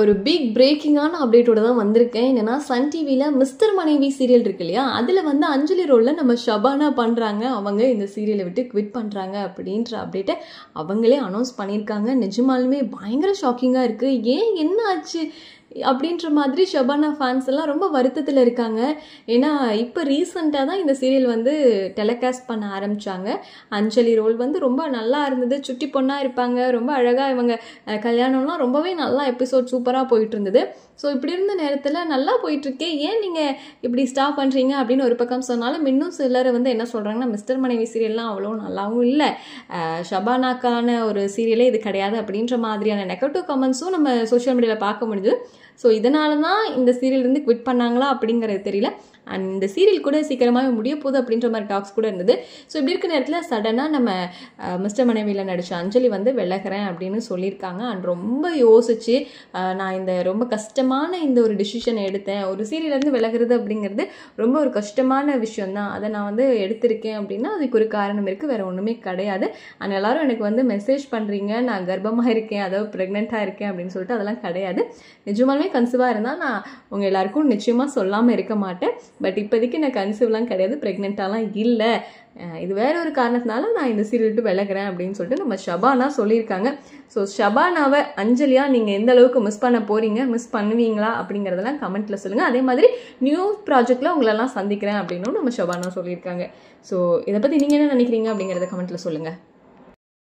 ஒரு பிக் பிரேக்கிங்கான அப்டேட்டோட தான் வந்திருக்கேன். என்னன்னா சன் டிவியில் மிஸ்டர் மனைவி சீரியல் இருக்கு இல்லையா, அதில் வந்து அஞ்சலி ரோலில் நம்ம ஷபானா பண்ணுறாங்க. அவங்க இந்த சீரியலை விட்டு குவிட் பண்ணுறாங்க அப்படின்ற அப்டேட்டை அவங்களே அனௌன்ஸ் பண்ணியிருக்காங்க. நிஜமாலுமே பயங்கர ஷாக்கிங்காக இருக்குது. ஏன் என்ன ஆச்சு அப்படின்ற மாதிரி ஷபானா ஃபேன்ஸ் எல்லாம் ரொம்ப வருத்தத்தில் இருக்காங்க. ஏன்னா இப்போ ரீசெண்டாக தான் இந்த சீரியல் வந்து டெலிகாஸ்ட் பண்ண ஆரம்பித்தாங்க. அஞ்சலி ரோல் வந்து ரொம்ப நல்லா இருந்தது. சுட்டி பொண்ணாக இருப்பாங்க, ரொம்ப அழகாக இவங்க கல்யாணம்லாம் ரொம்பவே நல்லா எபிசோட் சூப்பராக போயிட்டு இருந்தது. ஸோ இப்படி இருந்த நேரத்தில் நல்லா போயிட்டுருக்கே, ஏன் நீங்கள் இப்படி ஸ்டாப் பண்ணுறீங்க அப்படின்னு ஒரு பக்கம் சொன்னாலும், இன்னும் சிலர் வந்து என்ன சொல்கிறாங்கன்னா, மிஸ்டர் மனைவி சீரியல்லாம் அவ்வளோ நல்லாவும் இல்லை, ஷபானாக்கான ஒரு சீரியலே இது கிடையாது அப்படின்ற மாதிரியான நெகட்டிவ் கமெண்ட்ஸும் நம்ம சோஷியல் மீடியாவில் பார்க்க முடியுது. ஸோ இதனால தான் இந்த சீரியல் வந்து குவிட் பண்ணாங்களா அப்படிங்கிறது தெரியல. அண்ட் இந்த சீரியல் கூட சீக்கிரமாக முடிய போகுது அப்படின்ற மாதிரி டாக்ஸ் கூட இருந்தது. ஸோ இப்படி இருக்க நேரத்தில் சடனாக நம்ம மிஸ்டர் மனைவியில் நடித்த அஞ்சலி வந்து விலகிறேன் அப்படின்னு சொல்லியிருக்காங்க. அண்ட் ரொம்ப யோசிச்சு நான் இந்த ரொம்ப கஷ்டமான இந்த ஒரு டிசிஷனை எடுத்தேன். ஒரு சீரியலேருந்து விலகிறது அப்படிங்கிறது ரொம்ப ஒரு கஷ்டமான விஷயம்தான். அதை நான் வந்து எடுத்திருக்கேன் அப்படின்னா அதுக்கு ஒரு காரணம் இருக்குது, வேறு ஒன்றுமே கிடையாது. அண்ட் எல்லாரும் எனக்கு வந்து மெசேஜ் பண்ணுறீங்க, நான் கர்ப்பமாக இருக்கேன், அதாவது ப்ரெக்னெண்ட்டாக இருக்கேன் அப்படின்னு சொல்லிட்டு, அதெல்லாம் கிடையாது. நிஜமாலுமே கன்சீவாக இருந்தால் நான் உங்கள் எல்லாருக்கும் நிச்சயமாக சொல்லாமல் இருக்க மாட்டேன். பட் இப்போதைக்கு நான் கன்சீவ்லாம் கிடையாது, ப்ரெக்னெண்ட்டாலாம் இல்லை. இது வேற ஒரு காரணத்தினால நான் இந்த சீரியல் விட்டு விலகிறேன் அப்படின்னு சொல்லிட்டு நம்ம ஷபானா சொல்லியிருக்காங்க. ஸோ ஷபானாவை அஞ்சலியா நீங்கள் எந்த அளவுக்கு மிஸ் பண்ண போகிறீங்க, மிஸ் பண்ணுவீங்களா அப்படிங்கிறதெல்லாம் கமெண்ட்டில் சொல்லுங்கள். அதே மாதிரி நியூ ப்ராஜெக்டில் உங்களெல்லாம் சந்திக்கிறேன் அப்படின்னு நம்ம ஷபானா சொல்லியிருக்காங்க. ஸோ இதை பற்றி நீங்கள் என்ன நினைக்கிறீங்க அப்படிங்கிறத கமெண்ட்டில் சொல்லுங்கள்.